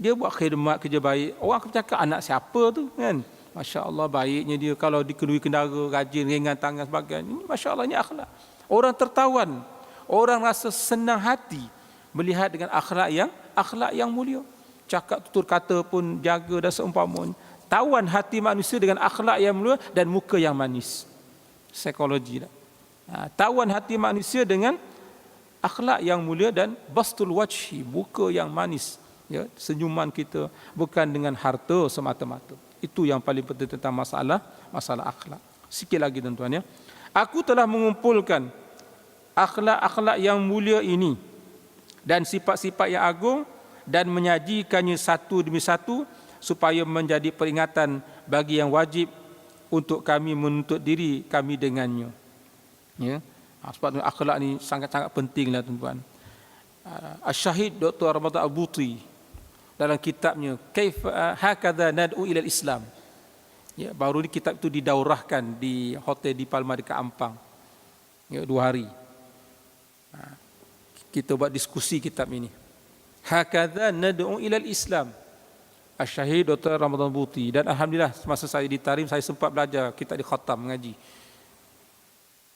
A: dia buat khidmat, kerja baik, orang akan bercakap anak siapa tu, kan? Masya Allah, baiknya dia, kalau dikenui kendara, rajin, ringan tangan sebagainya. Ini Masya Allah, ini akhlak. Orang tertawan, orang rasa senang hati melihat dengan akhlak yang mulia. Cakap tutur kata pun jaga dan seumpamanya. Tawan hati manusia dengan akhlak yang mulia dan muka yang manis. Psikologi dah. Tawan hati manusia dengan akhlak yang mulia dan bastul wajhi, muka yang manis, ya, senyuman kita bukan dengan harta semata-mata. Itu yang paling penting tentang masalah akhlak. Sikit lagi, tuan-tuan, ya. Aku telah mengumpulkan akhlak-akhlak yang mulia ini dan sifat-sifat yang agung dan menyajikannya satu demi satu supaya menjadi peringatan bagi yang wajib untuk kami menuntut diri kami dengannya. Ya. Sebab akhlak ni sangat-sangat pentinglah, tuan-tuan. Asy-Syahid Dr. Ramadan Al-Buti dalam kitabnya Kaifa Hakadha Nad'u Ilal Islam. Ya, baru ni kitab itu didaurahkan di hotel di Palma dekat Ampang. Ya, 2 hari. Kita buat diskusi kitab ini. Hakadha Nad'u Ilal Islam. Asy-Syahid Dr. Ramadan Al-Buti. Dan alhamdulillah semasa saya di Tarim saya sempat belajar kitab di khatam mengaji.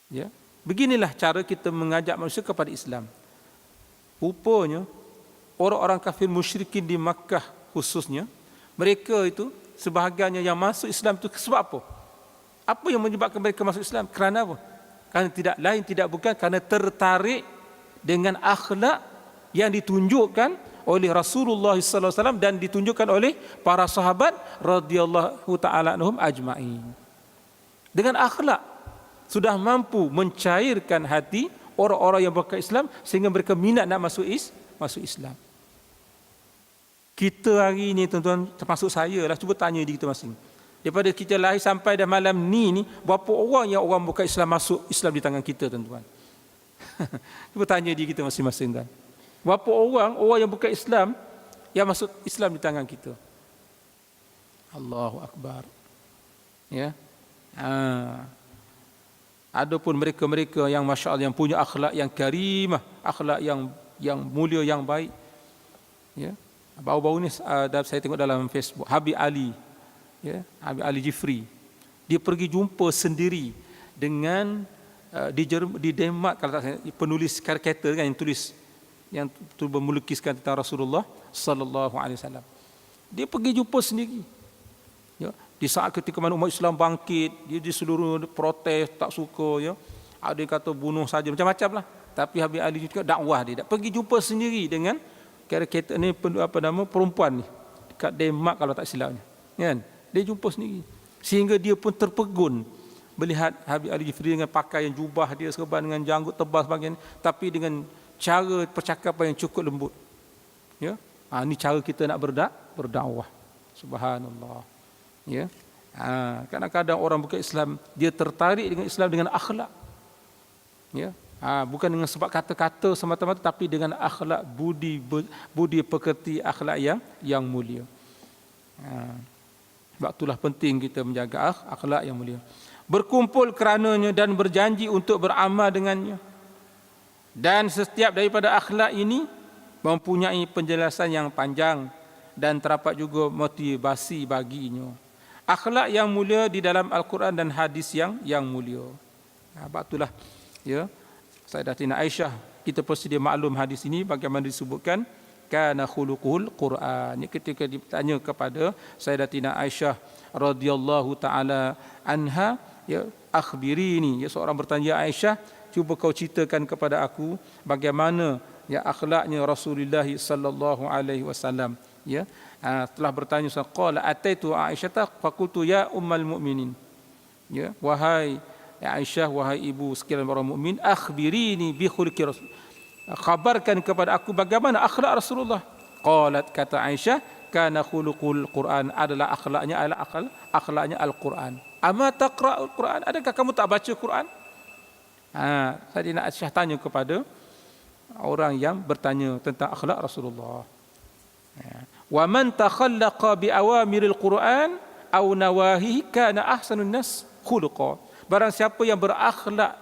A: Ya, beginilah cara kita mengajak manusia kepada Islam. Rupanya orang-orang kafir musyrikin di Makkah khususnya, mereka itu sebahagiannya yang masuk Islam itu sebab apa? Apa yang menyebabkan mereka masuk Islam? Kerana apa? Kerana tidak bukan kerana tertarik dengan akhlak yang ditunjukkan oleh Rasulullah sallallahu alaihi wasallam dan ditunjukkan oleh para sahabat radhiyallahu taala anhum ajma'in. Dengan akhlak sudah mampu mencairkan hati orang-orang yang bukan Islam sehingga mereka minat nak masuk Islam. Kita hari ini tuan-tuan, termasuk saya lah, cuba tanya diri kita masing. Daripada kita lahir sampai dah malam ni berapa orang yang orang bukan Islam masuk Islam di tangan kita tuan-tuan? Cuba tanya diri kita masing-masing tuan. Berapa orang yang bukan Islam yang masuk Islam di tangan kita? Allahu Akbar. Ya. Adapun mereka-mereka yang masya-Allah yang punya akhlak yang karimah, akhlak yang mulia, yang baik. Ya. Baru-baru ni saya tengok dalam Facebook Habib Ali, ya, Habib Ali Jifri. Dia pergi jumpa sendiri dengan di Denmark, kalau tak salah, penulis karikatur kan, yang melukiskan tentang Rasulullah sallallahu alaihi wasallam. Dia pergi jumpa sendiri. Ya, di saat ketika mana umat Islam bangkit, dia di seluruh protes, tak suka, ya. Ada yang kata bunuh saja, macam-macam lah. Tapi Habib Ali juga dakwah dia. Pergi jumpa sendiri dengan karikatur ni, perempuan ni dekat Denmark kalau tak silapnya. Kan? Dia jumpa sendiri. Sehingga dia pun terpegun melihat Habib Ali Jifri dengan pakaian jubah dia serban dengan janggut tebal sebagainya, tapi dengan cara percakapan yang cukup lembut. Ya. Ini cara kita nak berdakwah. Subhanallah. Ya. Kadang-kadang orang bukan Islam dia tertarik dengan Islam dengan akhlak. Ya. Bukan dengan sebab kata-kata semata-mata, tapi dengan akhlak, budi pekerti, akhlak yang mulia. Sebab itulah penting kita menjaga akhlak yang mulia. Berkumpul kerananya dan berjanji untuk beramal dengannya. Dan setiap daripada akhlak ini mempunyai penjelasan yang panjang dan terdapat juga motivasi baginya. Akhlak yang mulia di dalam Al-Quran dan hadis yang mulia. Sebab itulah, ya, Sayyidatina Aisyah, kita pasti dia maklum hadis ini bagaimana disebutkan kana khuluquhul Quran. Ketika ditanya kepada Sayyidatina Aisyah radhiyallahu taala anha, ya, akhbirini, ya, seorang bertanya, Aisyah, cuba kau ceritakan kepada aku bagaimana, ya, akhlaknya Rasulullah sallallahu alaihi wasallam. Ya, telah bertanya, qala ataitu Aisyah faqultu ya ummal mukminin. Ya, wahai ya Aisyah, wahai ibu sekalian orang mukmin, akhbirini bi khuluqi Rasul. Khabarkan kepada aku bagaimana akhlak Rasulullah. Qalat, kata Aisyah, kana khuluqul Quran, adalah akhlaknya Al-Quran. Ama taqra'ul Quran, adakah kamu tak baca Quran? Sayyidina Aisyah tanya kepada orang yang bertanya tentang akhlak Rasulullah. Wa man takhallaqa bi awamiril Quran aw nawahihi kana ahsanun nas khuluqa. Barang siapa yang berakhlak,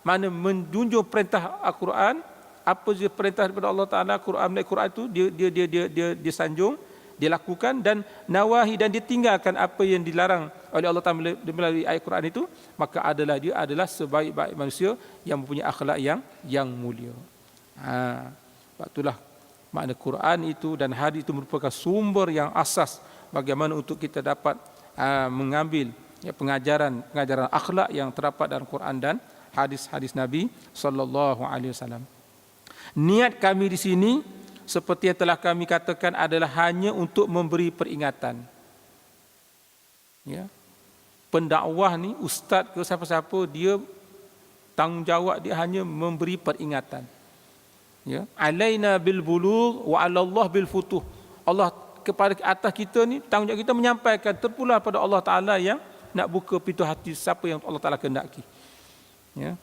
A: mana menjunjung perintah Al-Quran, apa je perintah daripada Allah Taala, Quran itu dia sanjung, dia lakukan, dan nawahi, dan dia tinggalkan apa yang dilarang oleh Allah Taala melalui ayat Quran itu, maka dia adalah sebaik-baik manusia yang mempunyai akhlak yang mulia. Sebab itulah makna Quran itu dan hadis itu merupakan sumber yang asas bagaimana untuk kita dapat mengambil, ya, pengajaran akhlak yang terdapat dalam Quran dan hadis-hadis Nabi sallallahu alaihi wasallam. Niat kami di sini seperti yang telah kami katakan adalah hanya untuk memberi peringatan. Ya. Pendakwah ni, ustaz ke siapa-siapa, dia tanggungjawab dia hanya memberi peringatan. Ya. Alaina bil bulugh wa 'ala Allah bil futuh. Allah kepada atas kita ni tanggungjawab kita menyampaikan, terpulang pada Allah Taala yang nak buka pintu hati siapa yang Allah Taala kehendaki. Ya.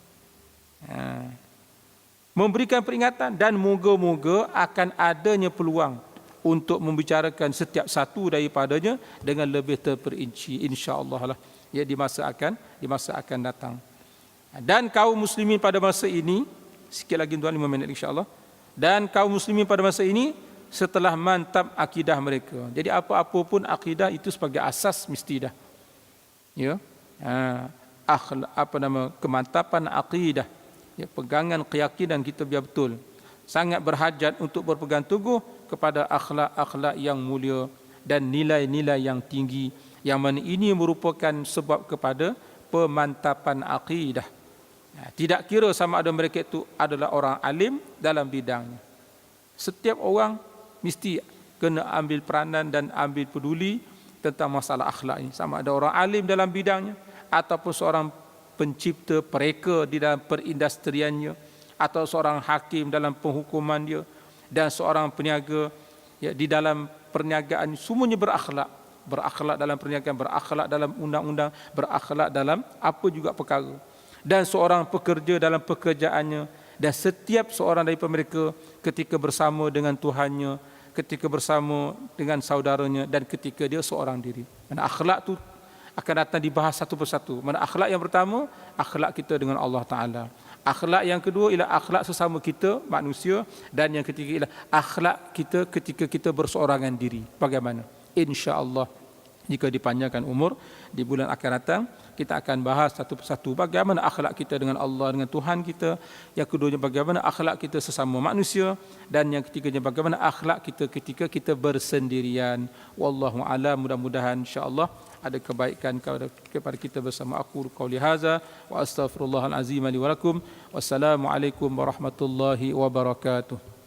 A: Memberikan peringatan, dan moga-moga akan adanya peluang untuk membicarakan setiap satu daripadanya dengan lebih terperinci, insya-Allah lah, ya, di masa akan datang. Dan kaum muslimin pada masa ini, sikit lagi tuan, 5 minit insya-Allah. Dan kaum muslimin pada masa ini setelah mantap akidah mereka. Jadi apa-apa pun akidah itu sebagai asas mesti dah. Ya. Kemantapan akidah, ya, pegangan keyakinan kita biar betul. Sangat berhajat untuk berpegang teguh kepada akhlak-akhlak yang mulia dan nilai-nilai yang tinggi, yang mana ini merupakan sebab kepada pemantapan akidah. Tidak kira sama ada mereka itu adalah orang alim dalam bidangnya. Setiap orang mesti kena ambil peranan dan ambil peduli tentang masalah akhlak ini. Sama ada orang alim dalam bidangnya ataupun seorang pencipta, pereka di dalam perindustriannya, atau seorang hakim dalam penghukuman dia, dan seorang peniaga di dalam perniagaan, semuanya berakhlak. Berakhlak dalam perniagaan, berakhlak dalam undang-undang, berakhlak dalam apa juga perkara. Dan seorang pekerja dalam pekerjaannya, dan setiap seorang daripada mereka ketika bersama dengan Tuhannya, ketika bersama dengan saudaranya, dan ketika dia seorang diri. Mana akhlak tu akan datang dibahas satu persatu. Mana akhlak yang pertama, akhlak kita dengan Allah Ta'ala. Akhlak yang kedua ialah akhlak sesama kita, manusia. Dan yang ketiga ialah akhlak kita ketika kita berseorangan diri. Bagaimana? InsyaAllah, jika dipanjangkan umur, di bulan akan datang, kita akan bahas satu persatu bagaimana akhlak kita dengan Allah, dengan Tuhan kita. Yang keduanya bagaimana akhlak kita sesama manusia. Dan yang ketiganya bagaimana akhlak kita ketika kita bersendirian. Wallahu a'lam, mudah-mudahan insya-Allah ada kebaikan kepada kita bersama. Aku qauli hadza wa astaghfirullahal azim li wa lakum. Wassalamualaikum warahmatullahi wabarakatuh.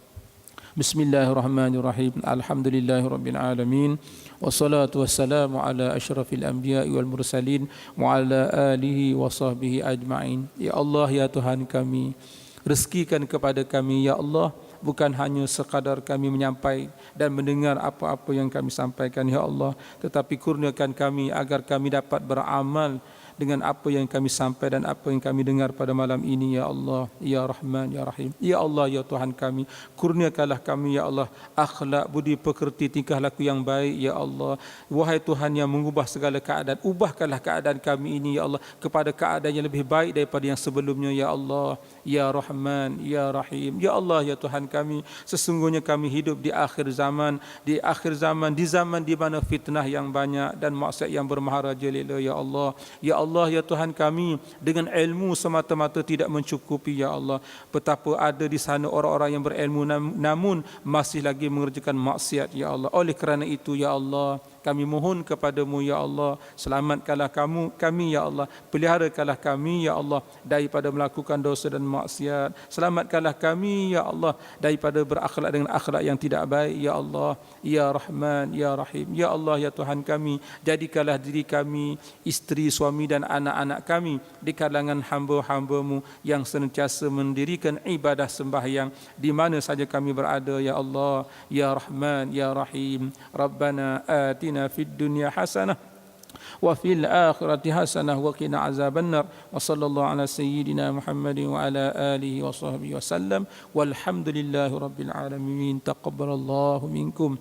A: Bismillahirrahmanirrahim. Alhamdulillahirabbil alamin. Wassalatu wassalamu ala asyrafil anbiya'i wal mursalin wa ala alihi wa sahbihi ajma'in. Ya Allah, ya Tuhan kami, rezekikan kepada kami ya Allah, bukan hanya sekadar kami menyampai dan mendengar apa-apa yang kami sampaikan ya Allah, tetapi kurniakan kami agar kami dapat beramal dengan apa yang kami sampai dan apa yang kami dengar pada malam ini ya Allah, ya Rahman, ya Rahim. Ya Allah, ya Tuhan kami, kurniakanlah kami ya Allah akhlak, budi pekerti, tingkah laku yang baik ya Allah. Wahai Tuhan yang mengubah segala keadaan, ubahkanlah keadaan kami ini ya Allah kepada keadaan yang lebih baik daripada yang sebelumnya ya Allah, ya Rahman, ya Rahim. Ya Allah, ya Tuhan kami, sesungguhnya kami hidup di akhir zaman, di zaman di mana fitnah yang banyak dan maksiat yang bermaharajalela ya Allah. Ya Allah, ya Tuhan kami, dengan ilmu semata-mata tidak mencukupi ya Allah. Betapa ada di sana orang-orang yang berilmu namun masih lagi mengerjakan maksiat ya Allah. Oleh kerana itu ya Allah, kami mohon kepadamu ya Allah, selamatkanlah kami ya Allah, peliharakanlah kami ya Allah daripada melakukan dosa dan maksiat. Selamatkanlah kami ya Allah daripada berakhlak dengan akhlak yang tidak baik ya Allah, ya Rahman, ya Rahim. Ya Allah, ya Tuhan kami, jadikanlah diri kami, isteri, suami dan anak-anak kami di kalangan hamba-hamba-Mu yang senantiasa mendirikan ibadah sembahyang di mana saja kami berada ya Allah, ya Rahman, ya Rahim. Rabbana atina fid dunya hasanah wa fil akhirati hasanah wa qina azabannar. Wa sallallahu ala sayyidina Muhammadin wa ala alihi wa sahbihi wa sallam. Walhamdulillahi rabbil alamin. Taqabbalallahu minkum.